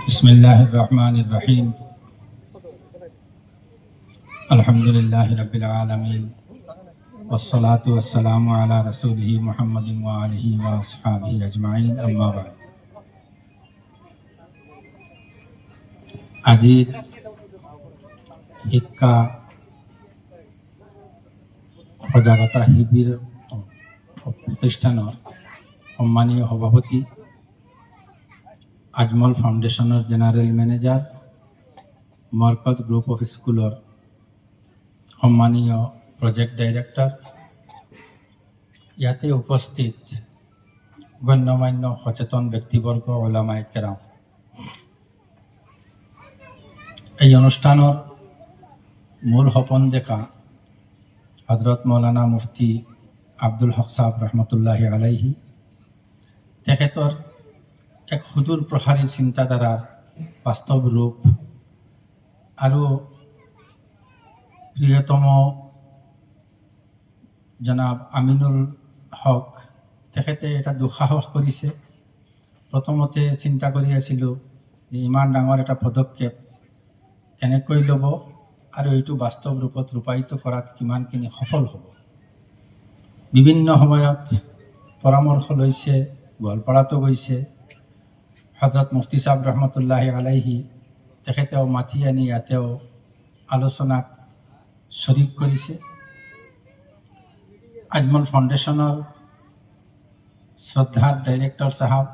बिस्मिल्लाहिर रहमानिर रहीम अल्हम्दुलिल्लाहि रब्बिल आलमीन वस्सलातु वस्सलामु अला रसूलिहि मुहम्मदिन व आलिहि व अस्हाबिहि अजमाइन अम्मा बाद। আজির শিক্ষা সজাগতা শিবির প্রতিষ্ঠানের সম্মানীয় সভাপতি, আজমল ফাউন্ডেশনের general manager, Markaz group of স্কুলের সম্মানীয় প্রজেক্ট ডাইরেক্টর, ইয়াতে উপস্থিত গণ্যমান্য সচেতন ব্যক্তিবর্গ, ওলামায়ে কেরাম, এই অনুষ্ঠানের মূল সপন দেখা হজরত মৌলানা মুফতি আব্দুল হক সাহেব রহমতুল্লাহি আলাইহি তেখেতর এক সুদূর প্রসারী চিন্তাধারার বাস্তব রূপ আৰু প্ৰিয়তম জনাব আমিনুল হক তেখেতে এটা দুঃসাহস কৰিছে। প্ৰথমতে চিন্তা কৰি আছিলোঁ যে ইমান ডাঙৰ এটা পদক্ষেপ কেনেকৈ ল'ব আৰু এইটো বাস্তৱ ৰূপত ৰূপায়িত কৰাত কিমানখিনি সফল হ'ব। বিভিন্ন সময়ত পৰামৰ্শ লৈছে, গোৱালপাৰাতো গৈছে। হজৰত মুফতি সাহেব ৰহমতুল্লাহি আলাইহি তেখেতেও মাতি আনি ইয়াতেও আলোচনাত শৰিক কৰিছে। আজমল ফাউন্ডেশনেৰ শ্ৰদ্ধাৰ ডাইৰেক্টৰ সাহেব,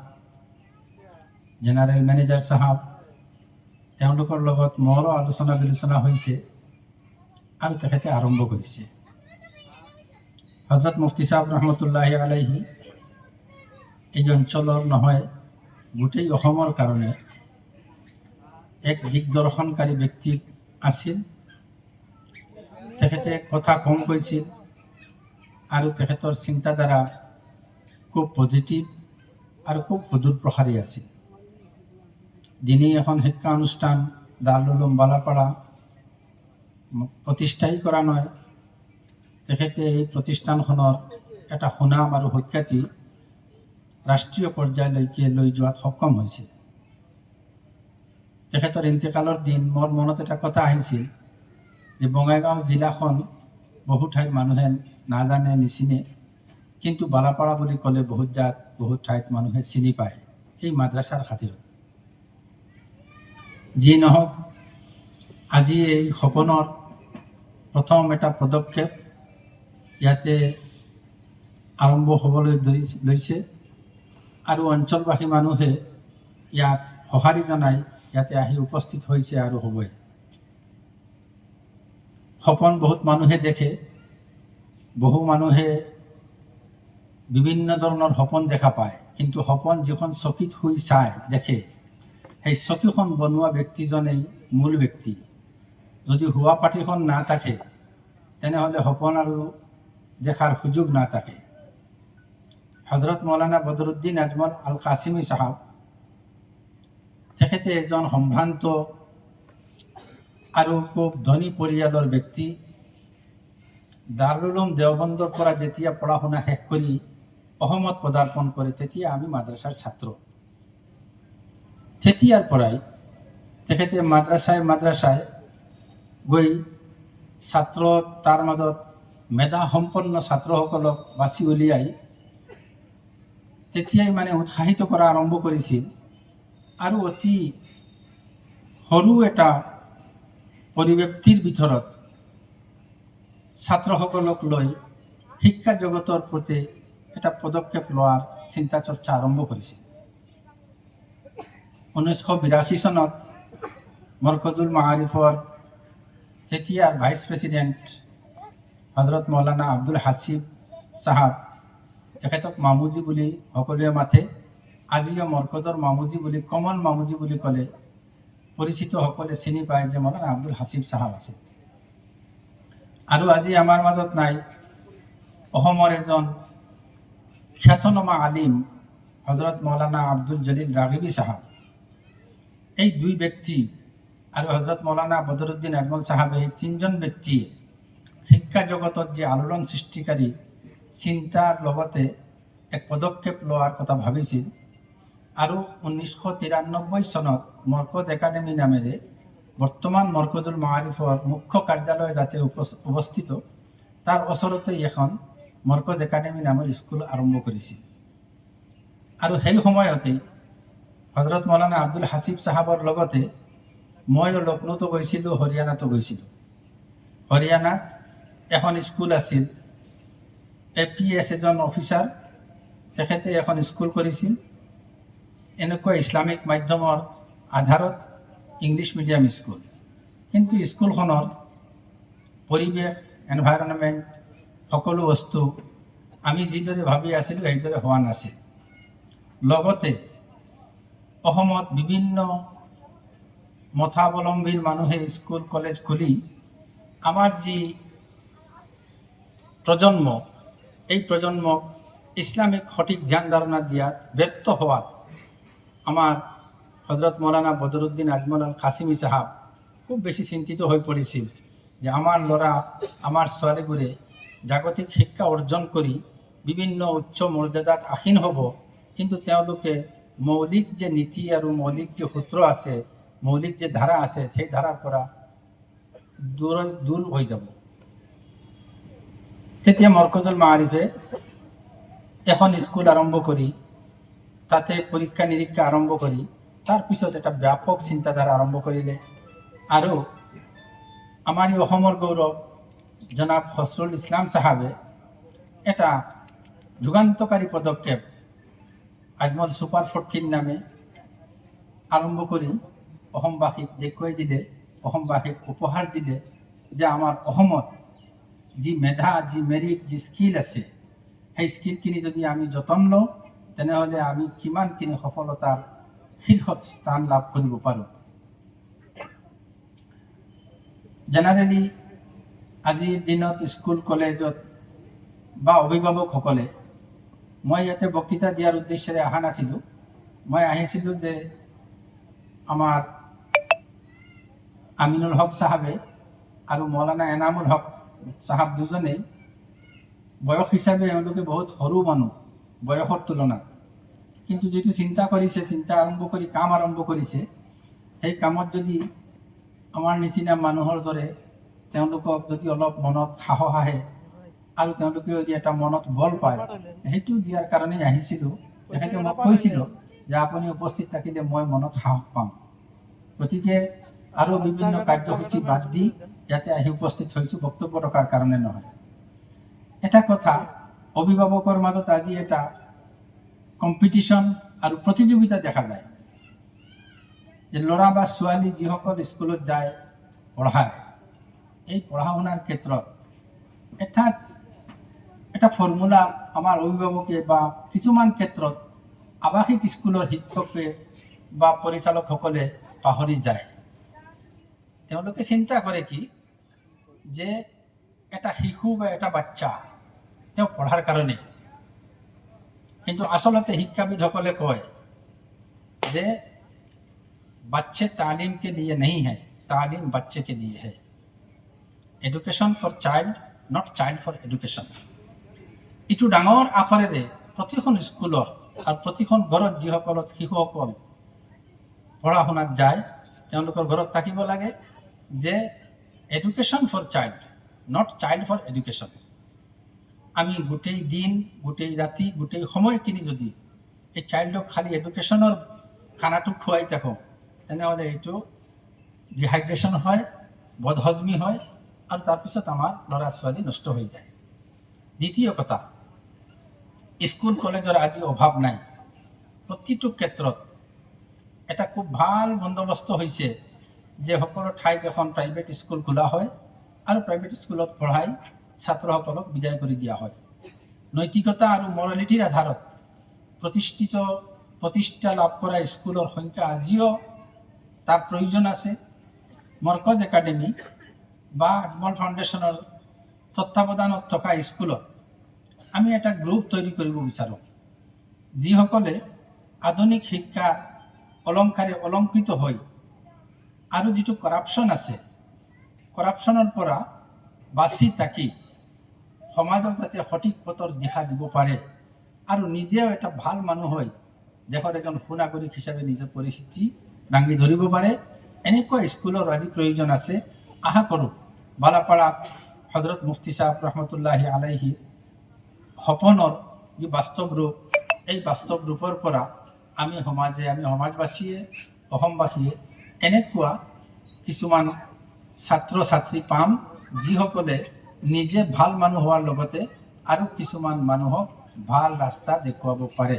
জেনাৰেল ম্যানেজাৰ সাহেব, তেওঁলোকৰ লগত মোৰো আলোচনা বিলোচনা হৈছে আৰু তেখেতে আৰম্ভ কৰিছে। হজৰত মুফতি সাহেব ৰহমতুল্লাহি আলাইহি এই অঞ্চলৰ নহয়, গোটেই অসমৰ কাৰণে এক দিগদৰ্শনকাৰী ব্যক্তি আছিল। তেখেতে কথা কম কৈছিল আৰু তেখেতৰ চিন্তাধাৰা খুব পজিটিভ আৰু খুব সুদূৰ প্ৰসাৰী আছিল। দিনে এখন শিক্ষা অনুষ্ঠান দাৰুল উলুম বালাপাড়া প্ৰতিষ্ঠাই কৰা নহয়, তেখেতে এই প্ৰতিষ্ঠানখনৰ এটা সুনাম আৰু সুখ্যাতি ৰাষ্ট্ৰীয় পৰ্যায়লৈকে লৈ যোৱাত সক্ষম হৈছে। তেখেতৰ ইন্তেকালৰ দিন মোৰ মনত এটা কথা আহিছিল যে বঙাইগাঁও জিলাখন বহু ঠাইত মানুহে নাজানে, নিচিনে, কিন্তু বালাপাড়া বুলি ক'লে বহুত ঠাইত মানুহে চিনি পায় এই মাদ্ৰাছাৰ খাতিৰত। যি নহওক, আজি এই সপোনৰ প্ৰথম এটা পদক্ষেপ ইয়াতে আৰম্ভ হ'বলৈ লৈছে আৰু অঞ্চলবাসী মানুহে ইয়াত সঁহাৰি জনাই ইয়াতে আহি উপস্থিত হৈছে আৰু হ'বই। সপোন বহুত মানুহে দেখে, বহু মানুহে বিভিন্ন ধৰণৰ সপোন দেখা পায়, কিন্তু সপোন যিখন চকীত শুই চায় দেখে, সেই চকীখন বনোৱা ব্যক্তিজনেই মূল ব্যক্তি। যদি শোৱা পাটিখন না থাকে তেনেহ'লে সপোন আৰু দেখাৰ সুযোগ না থাকে। হজৰত মৌলানা বদৰুদ্দিন আজমল আল কাসিমি সাহেব তেখেতে এজন সম্ভ্ৰান্ত আৰু খুব ধনী পৰিয়ালৰ ব্যক্তি। দাৰুল উলুম দেওবন্দৰ পৰা যেতিয়া পঢ়া শুনা শেষ কৰি অসমত পদাৰ্পণ কৰে তেতিয়া আমি মাদ্ৰাছাৰ ছাত্ৰ। তেতিয়াৰ পৰাই তেখেতে মাদ্ৰাছায় গৈ ছাত্ৰ, তাৰ মাজত মেধা সম্পন্ন ছাত্ৰসকলক বাছি উলিয়াই তেতিয়াই উৎসাহিত কৰা আৰম্ভ কৰিছিল আৰু অতি সৰু এটা পৰিব্যক্তিৰ ভিতৰত ছাত্ৰসকলক লৈ শিক্ষা জগতৰ প্ৰতি এটা পদক্ষেপ লোৱাৰ চিন্তা চৰ্চা আৰম্ভ কৰিছিল। 1982 চনত মৰকজুল মাআৰিফৰ তেতিয়াৰ ভাইচ প্ৰেচিডেণ্ট হজৰত মৌলানা আব্দুল হাসিব সাহেব, তেখেতক মামুজি বুলি সকলোৱে মাতে, আজিও মৰকজৰ মামুজি বুলি, কমন মামুজি বুলি ক'লে পৰিচিত সকলে চিনি পায় যে মৌলানা আব্দুল হাসিব সাহেব আছে। আৰু আজি আমাৰ মাজত নাই অসমৰ এজন খ্যাতনামা আলিম হজৰত মৌলানা আব্দুল জলিল ৰাগিবী সাহেব। এই দুই ব্যক্তি আৰু হজৰত মৌলানা বদৰুদ্দিন আজমল সাহেব, এই তিনিজন ব্যক্তিয়ে শিক্ষা জগতত যে আলোড়ন সৃষ্টিকাৰী চিন্তাৰ লগতে এক পদক্ষেপ লোৱাৰ কথা ভাবিছিল আৰু 1993 চনত মৰকজ একাডেমি নামেৰে বৰ্তমান মৰকজুল মাআৰিফৰ মুখ্য কাৰ্যালয় যাতে অৱস্থিত তাৰ ওচৰতে এখন মৰকজ একাডেমি নামৰ স্কুল আৰম্ভ কৰিছিল। আৰু সেই সময়তে হজৰত মৌলানা আব্দুল হাছিব চাহাবৰ লগতে ময়ো লক্ষ্ণৌতো গৈছিলোঁ, হৰিয়ানাতো গৈছিলোঁ। হৰিয়ানাত এখন স্কুল আছিল, APS এজন অফিচাৰ, তেখেতে এখন স্কুল কৰিছিল এনেকুৱা ইছলামিক মাধ্যমৰ আধাৰত ইংলিছ মিডিয়াম স্কুল। কিন্তু স্কুলখনৰ পৰিৱেশ, এনভাইৰনমেণ্ট, সকলো বস্তু আমি যিদৰে ভাবি আছিলোঁ সেইদৰে হোৱা নাছিল। লগতে অসমত বিভিন্ন মতাৱলম্বীৰ মানুহে স্কুল কলেজ খুলি আমাৰ যি প্ৰজন্ম, এই প্ৰজন্মক ইছলামিক সঠিক ধ্যান ধাৰণা দিয়াত ব্যৰ্থ হোৱাত আমাৰ হজরত মৌলানা বদরুদ্দিন আজমল আল কাসিমি সাহাব খুব বেশি চিন্তিত হয়ে পড়েছিল যে আমার ল'ৰা, আমাৰ ছোৱালীবোৰে জাগতিক শিক্ষা অৰ্জন কৰি বিভিন্ন উচ্চ মৰ্যাদাত আসীন হ'ব, কিন্তু তেওঁলোকে মৌলিক যে নীতি আৰু মৌলিক যে সূত্ৰ আছে, মৌলিক যে ধাৰা আছে, সেই ধাৰাৰ পৰা দূৰ হৈ যাব। তেতিয়া মৰকজুল মাআৰিফে এখন স্কুল আৰম্ভ কৰি তাতে পৰীক্ষা নিৰীক্ষা আৰম্ভ কৰি তাৰপিছত এটা ব্যাপক চিন্তাধাৰা আৰম্ভ কৰিলে। আৰু আমাৰ এই অসমৰ গৌৰৱ জনাব খসৰুল ইছলাম চাহাবে এটা যুগান্তকাৰী পদক্ষেপ আজমল ছুপাৰ 14 নামে আৰম্ভ কৰি অসমবাসীক দেখুৱাই দিলে, অসমবাসীক উপহাৰ দিলে যে আমাৰ অসমত যি মেধা, যি মেৰিট, যি স্কিল আছে, সেই স্কিলখিনি যদি আমি যতন লওঁ তেনেহ'লে আমি কিমানখিনি সফলতাৰ শীৰ্ষত স্থান লাভ কৰিব পাৰোঁ। জেনাৰেলি আজিৰ দিনত স্কুল কলেজত বা অভিভাৱকসকলে, মই ইয়াতে বক্তৃতা দিয়াৰ উদ্দেশ্যেৰে অহা নাছিলোঁ, মই আহিছিলোঁ যে আমাৰ আমিনুল হক চাহাবে আৰু মৌলানা এনামুল হক চাহাব দুজনেই বয়স হিচাপে এওঁলোকে বহুত সৰু মানুহ বয়সৰ তুলনাত, কিন্তু যিটো চিন্তা কৰিছে, চিন্তা আৰম্ভ কৰি কাম আৰম্ভ কৰিছে, সেই কামত যদি আমাৰ নিচিনা মানুহৰ দৰে তেওঁলোকক যদি অলপ মনত সাহস আহে আৰু তেওঁলোকে যদি এটা মনত বল পায়, সেইটো দিয়াৰ কাৰণেই আহিছিলোঁ। তেখেতে মোক কৈছিলোঁ যে আপুনি উপস্থিত থাকিলে মই মনত সাহস পাম, গতিকে আৰু বিভিন্ন কাৰ্যসূচী বাদ দি ইয়াতে আহি উপস্থিত হৈছোঁ, বক্তব্য ৰখাৰ কাৰণে নহয়। এটা কথা, অভিভাৱকৰ মাজত আজি এটা কম্পিটিশ্যন আৰু প্ৰতিযোগিতা দেখা যায় যে ল'ৰা বা ছোৱালী যিসকল স্কুলত যায় পঢ়ায়, এই পঢ়া শুনাৰ ক্ষেত্ৰত এটা ফৰ্মুলা আমাৰ অভিভাৱকে বা কিছুমান ক্ষেত্ৰত আৱাসিক স্কুলৰ শিক্ষকে বা পৰিচালকসকলে পাহৰি যায়। তেওঁলোকে চিন্তা কৰে কি যে এটা শিশু বা এটা বাচ্চা তেওঁ পঢ়াৰ কাৰণে, কিন্তু আচলতে শিক্ষাবিদসকলে কয় যে बच्चे तालीम के लिए नहीं है, तालीम बच्चे के लिए है। Education for child, not child for education. इटू डाঙৰ আখৰেৰে প্ৰতিখন স্কুলত আৰু প্ৰতিখন ঘৰত যিসকলত শিশুসকল পঢ়া শুনাত যায় তেওঁলোকৰ ঘৰত থাকিব লাগে যে education for child, not child for education. আমি গোটেই দিন, গোটেই ৰাতি, গোটেই সময়খিনি যদি এই চাইল্ডক খালি এডুকেশ্যনৰ খানাটো খুৱাই থাকোঁ তেনেহ'লে এইটো ডিহাইড্ৰেশ্যন হয়, বদহজমি হয় আৰু তাৰপিছত আমাৰ ল'ৰা ছোৱালী নষ্ট হৈ যায়। দ্বিতীয় কথা, স্কুল কলেজৰ আজি অভাৱ নাই। প্ৰতিটো ক্ষেত্ৰত এটা খুব ভাল বন্দোবস্ত হৈছে যে সকলো ঠাইত এখন প্ৰাইভেট স্কুল খোলা হয় আৰু প্ৰাইভেট স্কুলত পঢ়াই ছাত্ৰসকলক বিদায় কৰি দিয়া হয়। নৈতিকতা আৰু মৰেলিটিৰ আধাৰত প্ৰতিষ্ঠা লাভ কৰা স্কুলৰ সংখ্যা আজিও তাৰ প্ৰয়োজন আছে। মৰকজ একাডেমি বা আজমল ফাউণ্ডেশ্যনৰ তত্ত্বাৱধানত থকা স্কুলত আমি এটা গ্ৰুপ তৈৰি কৰিব বিচাৰোঁ, যিসকলে আধুনিক শিক্ষাৰ অলংকাৰে অলংকৃত হৈ আৰু যিটো কৰাপশ্যন আছে, কৰাপশ্যনৰ পৰা বাচি থাকি সমাজক যাতে সঠিক পথৰ দিশা দিব পাৰে আৰু নিজেও এটা ভাল মানুহ হৈ দেশৰ এজন সুনাগৰিক হিচাপে নিজৰ পৰিস্থিতি দাঙি ধৰিব পাৰে। এনেকুৱা স্কুলৰ আজি প্ৰয়োজন আছে। আশা কৰোঁ বালাপাৰা হজৰত মুফতি সাহেব ৰহমতুল্লাহি আলাইহিৰ সপোনৰ যি বাস্তৱ ৰূপ, এই বাস্তৱ ৰূপৰ পৰা আমি সমাজবাসীয়ে, অসমবাসীয়ে এনেকুৱা কিছুমান ছাত্ৰ ছাত্ৰী পাম যিসকলে নিজে ভাল মানুহ হোৱাৰ লগতে আৰু কিছুমান মানুহক ভাল ৰাস্তা দেখুৱাব পাৰে।